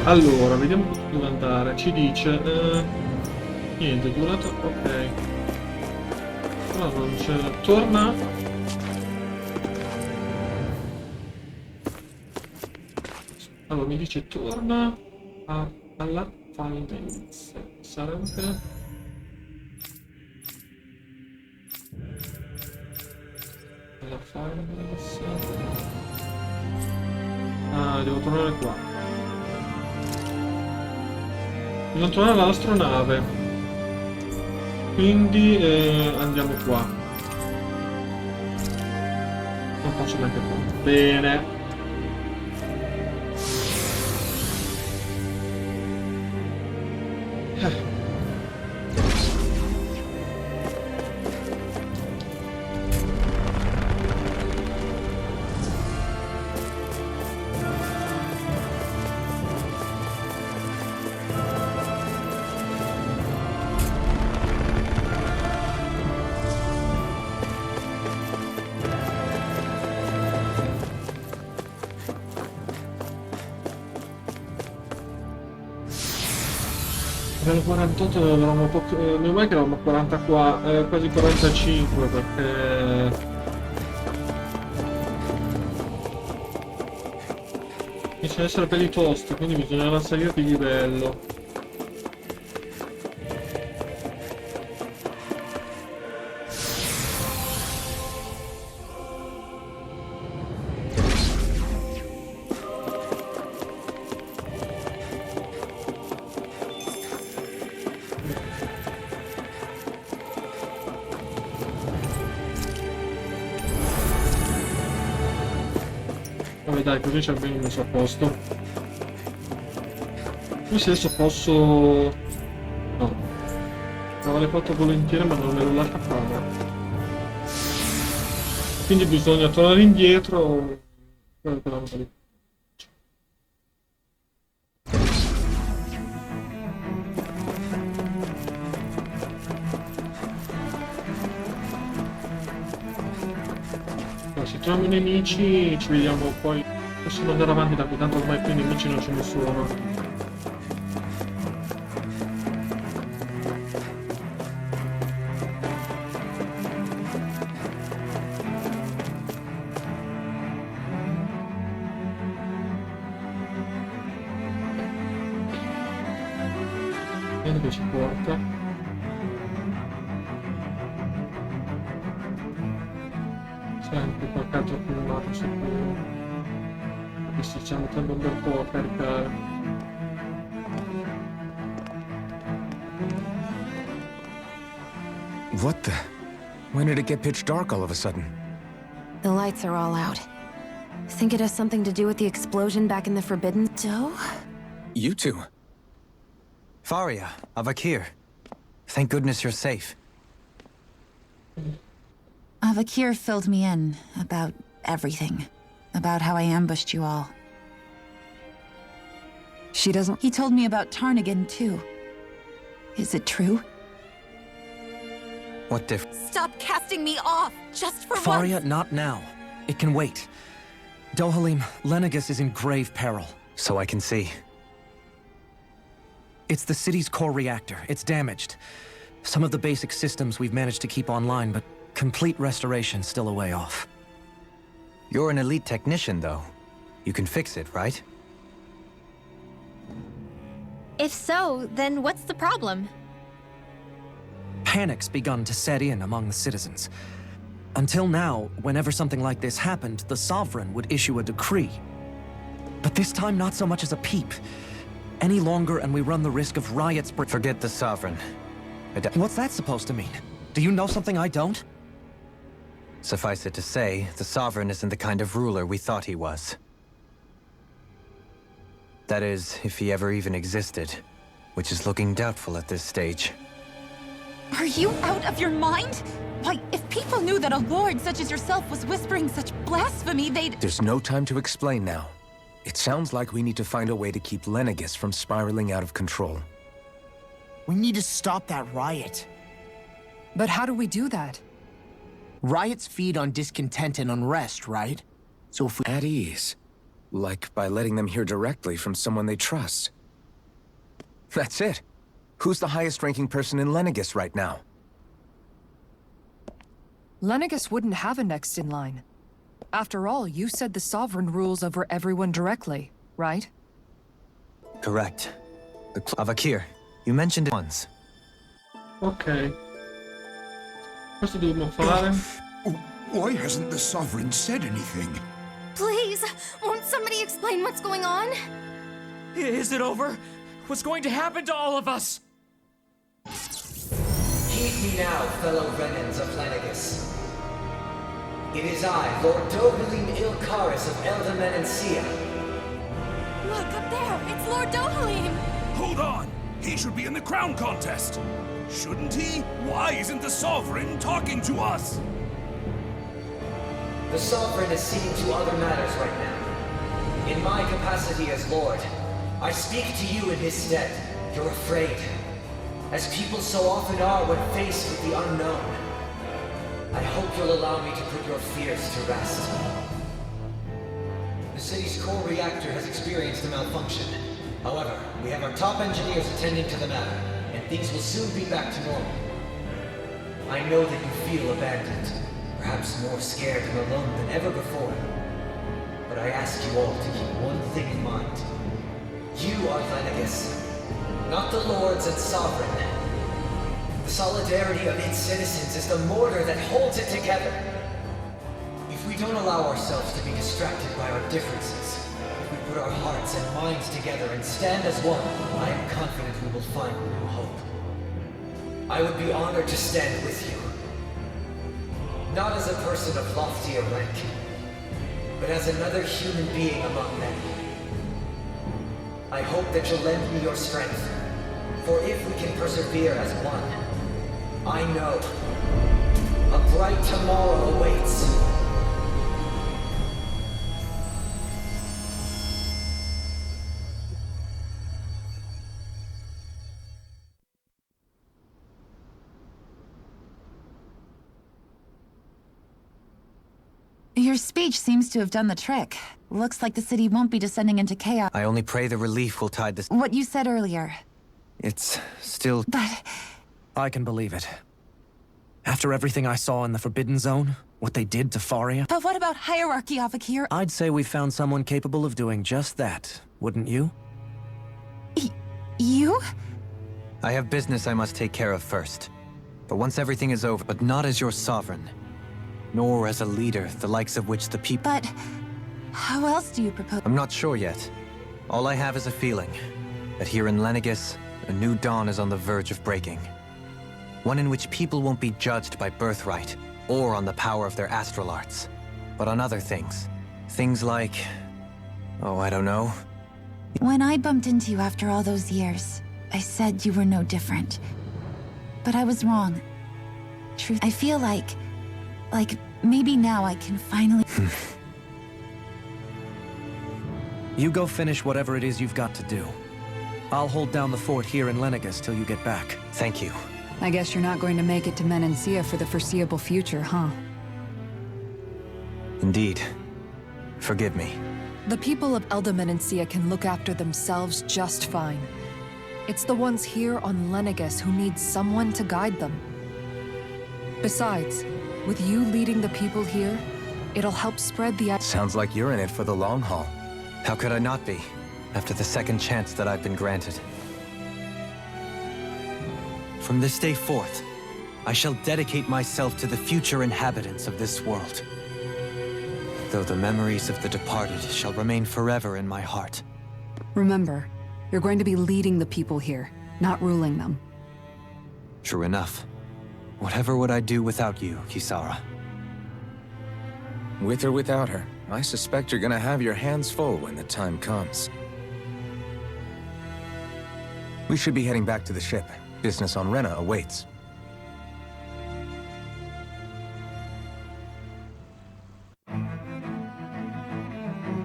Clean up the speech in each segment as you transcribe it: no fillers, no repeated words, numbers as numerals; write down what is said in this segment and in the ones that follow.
Allora, vediamo dove andare. Ci dice... niente, durata... ok. Però non c'è... Torna... Allora, mi dice torna alla finance. Sarebbe... alla finance... Ah, devo tornare qua. Devo tornare all'astronave. Quindi andiamo qua. Non posso neanche qua. Bene. Livello 48 eravamo poco, meno male che eravamo 40 qua, quasi 45 perché inizia ad essere belli tosti, quindi bisognerà salire di livello. Vabbè dai, così c'è ben messo a posto. Forse adesso posso... no. L'avrei fatto volentieri ma non ero lasciata fare. Quindi bisogna tornare indietro. Se troviamo i nemici ci vediamo poi, possiamo andare avanti da qui, tanto ormai qui i nemici non ce ne sono. Vediamo che ci porta. Anche qualche altro filmato sicuro. Adesso ci mettiamo un bel po' a caricare. What the? When did it get pitch dark all of a sudden? The lights are all out. Think it has something to do with the explosion back in the Forbidden Dough? You two? Faria, Avakir. Thank goodness you're safe. Avakir filled me in about everything. About how I ambushed you all. She doesn't... He told me about Tarnigan, too. Is it true? What difference? Stop casting me off! Just for Faria, once! not now. It can wait. Dohalim, Lenegus is in grave peril. So I can see. It's the city's core reactor. It's damaged. Some of the basic systems we've managed to keep online, but complete restoration's still a way off. You're an elite technician, though. You can fix it, right? If so, then what's the problem? Panic's begun to set in among the citizens. Until now, whenever something like this happened, the Sovereign would issue a decree. But this time, not so much as a peep. Any longer, and we run the risk of riots. Forget the Sovereign. What's that supposed to mean? Do you know something I don't? Suffice it to say, the Sovereign isn't the kind of ruler we thought he was. That is, if he ever even existed, which is looking doubtful at this stage. Are you out of your mind? Why, if people knew that a lord such as yourself was whispering such blasphemy, they'd... There's no time to explain now. It sounds like we need to find a way to keep Lenegus from spiraling out of control. We need to stop that riot. But how do we do that? Riots feed on discontent and unrest, right? So if we... At ease. Like by letting them hear directly from someone they trust. That's it. Who's the highest-ranking person in Lenegis right now? Lenegis wouldn't have a next in line. After all, you said the Sovereign rules over everyone directly, right? Correct. Avakir, you mentioned it once. Ok. Cosa dobbiamo fare? Why hasn't the Sovereign said anything? Please, won't somebody explain what's going on? Is it over? What's going to happen to all of us? Heed me now, fellow Renans of Lenegis. It is I, Lord Dohalim Ilkaris of Elda-Menancia. Look, up there! It's Lord Dohalim! Hold on! He should be in the crown contest! Shouldn't he? Why isn't the Sovereign talking to us? The Sovereign is seeing to other matters right now. In my capacity as Lord, I speak to you in his stead. You're afraid, as people so often are when faced with the unknown. I hope you'll allow me to put your fears to rest. The city's core reactor has experienced a malfunction. However, we have our top engineers attending to the matter, and things will soon be back to normal. I know that you feel abandoned, perhaps more scared and alone than ever before. But I ask you all to keep one thing in mind. You are Lenegis, not the Lords and Sovereign. The solidarity of its citizens is the mortar that holds it together. If we don't allow ourselves to be distracted by our differences, if we put our hearts and minds together and stand as one, I am confident we will find new hope. I would be honored to stand with you. Not as a person of loftier rank, but as another human being among many. I hope that you'll lend me your strength, for if we can persevere as one, I know a bright tomorrow awaits. Your speech seems to have done the trick. Looks like the city won't be descending into chaos. I only pray the relief will tide this. What you said earlier. It's still. But I can believe it. After everything I saw in the Forbidden Zone, what they did to Faria, what about hierarchy, Avakir? I'd say we found someone capable of doing just that, wouldn't you? You? I have business I must take care of first. But once everything is over, but not as your sovereign, nor as a leader, the likes of which the people. But how else do you propose? I'm not sure yet. All I have is a feeling that here in Lenegis, a new dawn is on the verge of breaking. One in which people won't be judged by birthright or on the power of their astral arts, but on other things. Things like, oh, I don't know. When I bumped into you after all those years, I said you were no different. But I was wrong. Truth, I feel like maybe now I can finally... You go finish whatever it is you've got to do. I'll hold down the fort here in Lenegis till you get back. Thank you. I guess you're not going to make it to Menancia for the foreseeable future, huh? Indeed. Forgive me. The people of Elda-Menancia can look after themselves just fine. It's the ones here on Lenegis who need someone to guide them. Besides, with you leading the people here, it'll help spread the... Sounds like you're in it for the long haul. How could I not be, after the second chance that I've been granted? From this day forth, I shall dedicate myself to the future inhabitants of this world. Though the memories of the departed shall remain forever in my heart. Remember, you're going to be leading the people here, not ruling them. True enough. Whatever would I do without you, Kisara? With or without her, I suspect you're gonna have your hands full when the time comes. We should be heading back to the ship. Business on Rena awaits.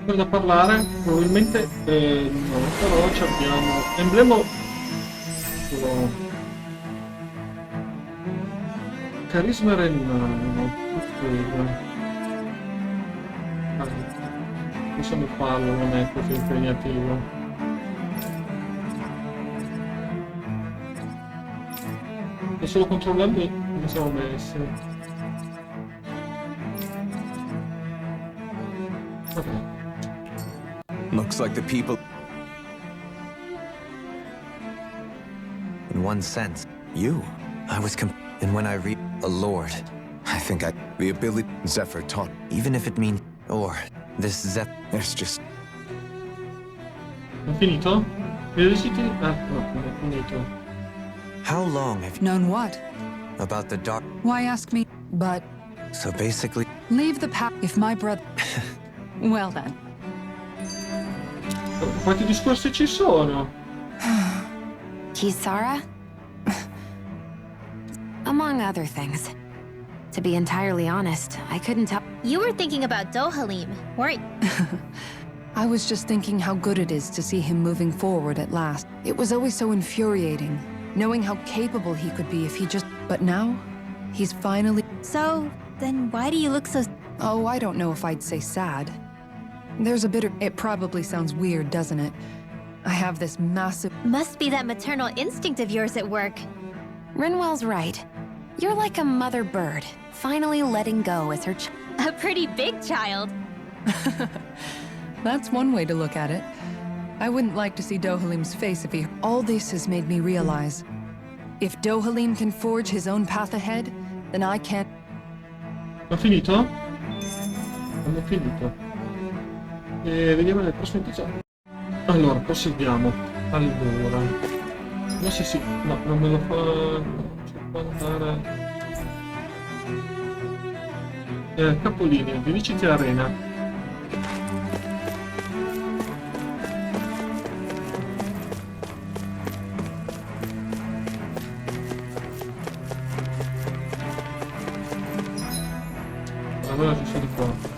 Per da parlare, probabilmente no, però ci abbiamo emblema carisma renano, possiamo farlo, non è così impegnativo. Sto solo controllando come siamo messi. Ok. Looks like the people... In one sense, You? I was and when I read a lord, I think I... The ability... Zephyr taught... even if it means, or this There's just... È finito? Curiosity? Ah, no, non è finito. how long have you Known what? about the dark? Why ask me? But So basically, leave the path if my brother. Well then. Quanti discorsi ci sono? Kisara? Among other things. To be entirely honest, I couldn't tell. You were thinking about Dohalim, weren't I was just thinking how good it is to see him moving forward at last. It was always so infuriating, knowing how capable he could be if he just... But now, he's finally... So, then why do you look so... Oh, I don't know if I'd say sad. There's a bit of... It probably sounds weird, doesn't it? I have this massive... Must be that maternal instinct of yours at work. Rinwell's right. You're like a mother bird, finally letting go as her A pretty big child. That's one way to look at it. I wouldn't like to see Dohalim's face if he... All this has made me realize, if Dohalim can forge his own path ahead, then I can't... Ho finito? Hanno finito. E vediamo nel prossimo episodio. Allora, proseguiamo. Allora. No, sì. No, non me lo fa... Ci può andare... Capolinea, Viniciti Arena. Allora ci sono di qua.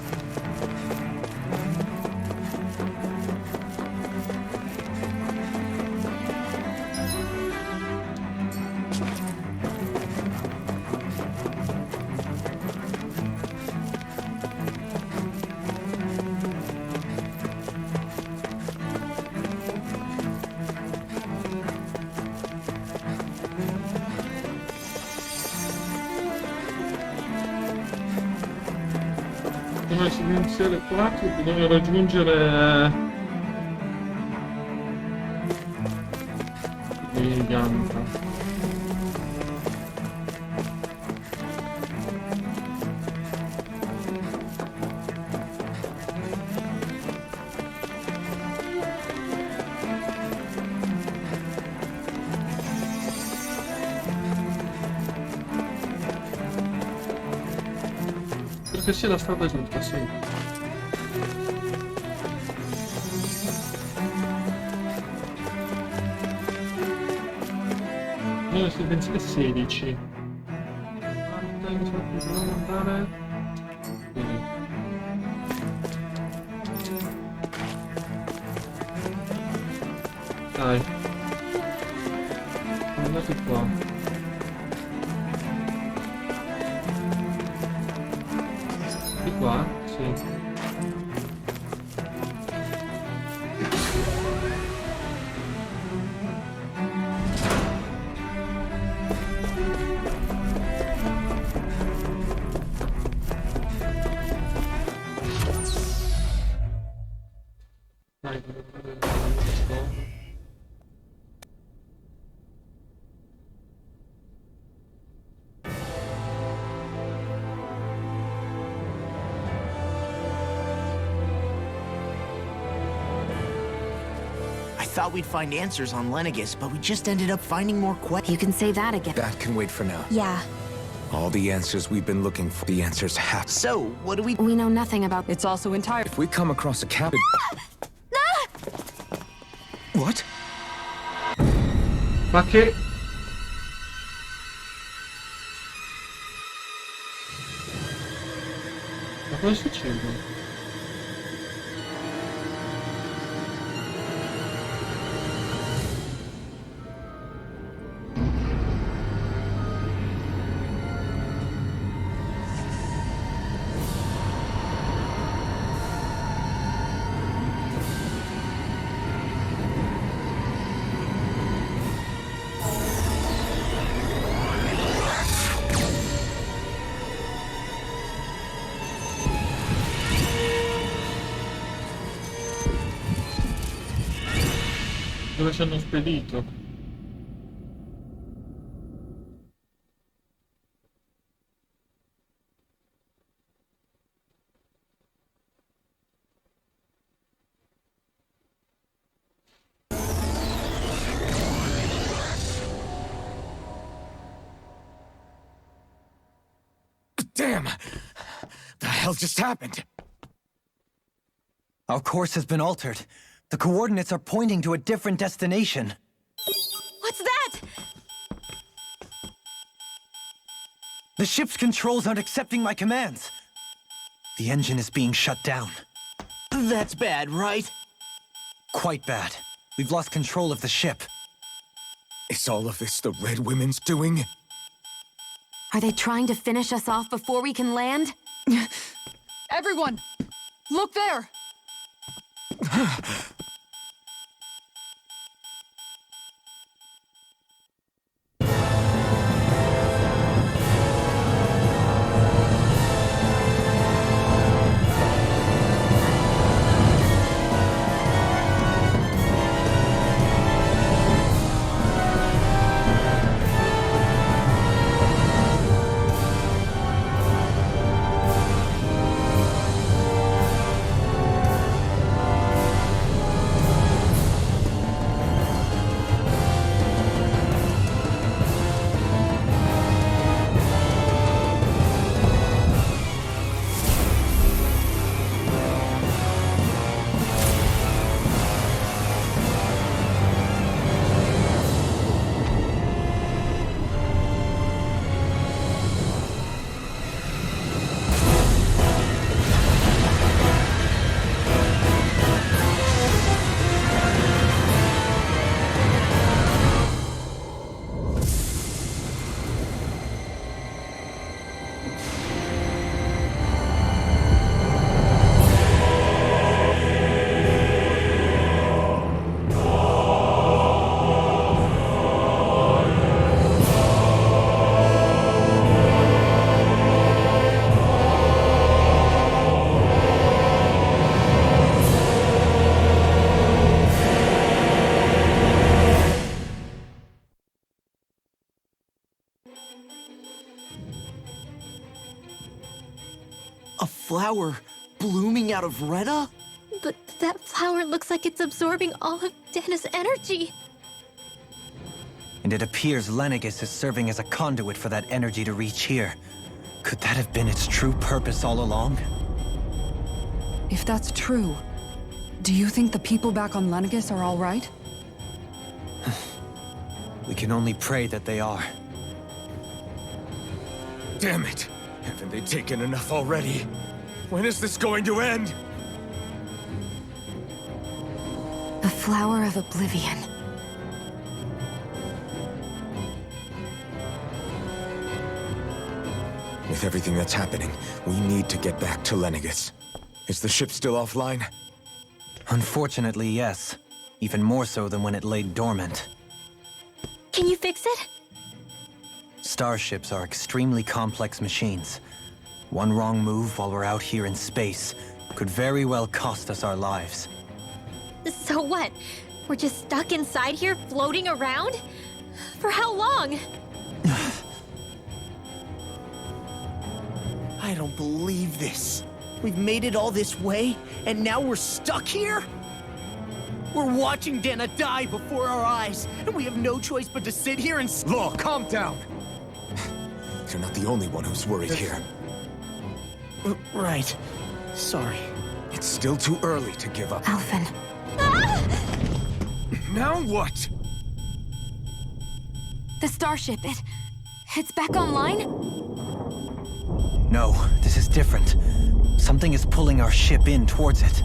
Come residenziale 4 bisogna raggiungere Giganta. Che sia la strada giusta, sì. Noi residenziale 16. Quante mi sa che dobbiamo andare? Così. Dai. Siamo andati qua. Qua? Sì. Dai, Thought we'd find answers on Lenegis, but we just ended up finding more questions. You can say that again. That can wait for now. Yeah. All the answers we've been looking for, the answers have... So, what do we... We know nothing about... It's also entire... If we come across a cabin... What? ma che... Ma cosa succede? Dove ci hanno spedito? Damn! The hell just happened? Our course has been altered. The coordinates are pointing to a different destination. What's that? The ship's controls aren't accepting my commands. The engine is being shut down. That's bad, right? Quite bad. We've lost control of the ship. Is all of this the Red Women's doing? Are they trying to finish us off before we can land? Everyone! Look there! A flower blooming out of Retta? But that flower looks like it's absorbing all of Dana's energy. And it appears Lenegis is serving as a conduit for that energy to reach here. Could that have been its true purpose all along? If that's true, do you think the people back on Lenegis are all right? We can only pray that they are. Damn it! Haven't they taken enough already? When is this going to end? The Flower of Oblivion. With everything that's happening, we need to get back to Lenegis. Is the ship still offline? Unfortunately, yes. Even more so than when it lay dormant. Can you fix it? Starships are extremely complex machines. One wrong move while we're out here in space could very well cost us our lives. So what? We're just stuck inside here, floating around? For how long? I don't believe this. We've made it all this way, and now we're stuck here? We're watching Dana die before our eyes, and we have no choice but to sit here and... Law, calm down! You're not the only one who's worried here. Right. Sorry. It's still too early to give up. Alphen. Now what? The starship, it's back online? No, this is different. Something is pulling our ship in towards it.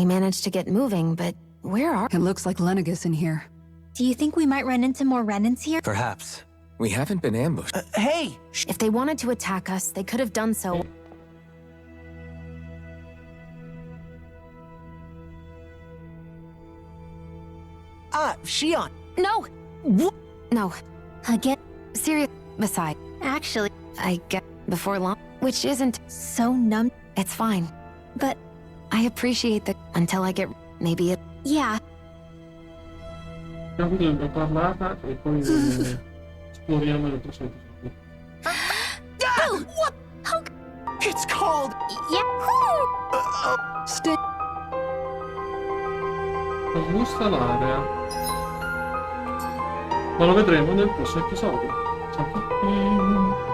We managed to get moving, but where are... It looks like Lenegis in here. Do you think we might run into more remnants here? Perhaps. We haven't been ambushed. Hey! If they wanted to attack us, they could have done so. Shion. No! What? No. Again? Serious. Besides, Actually, I get before long, which isn't... so numb. It's fine. But, I appreciate that until I get... Maybe it... yeah, Quindi l'ho parlata e poi esploriamo le altre soluzioni. What? It's called... yeah. Stay. Aggiusta l'area. Ma lo vedremo nel prossimo episodio. Ciao a tutti.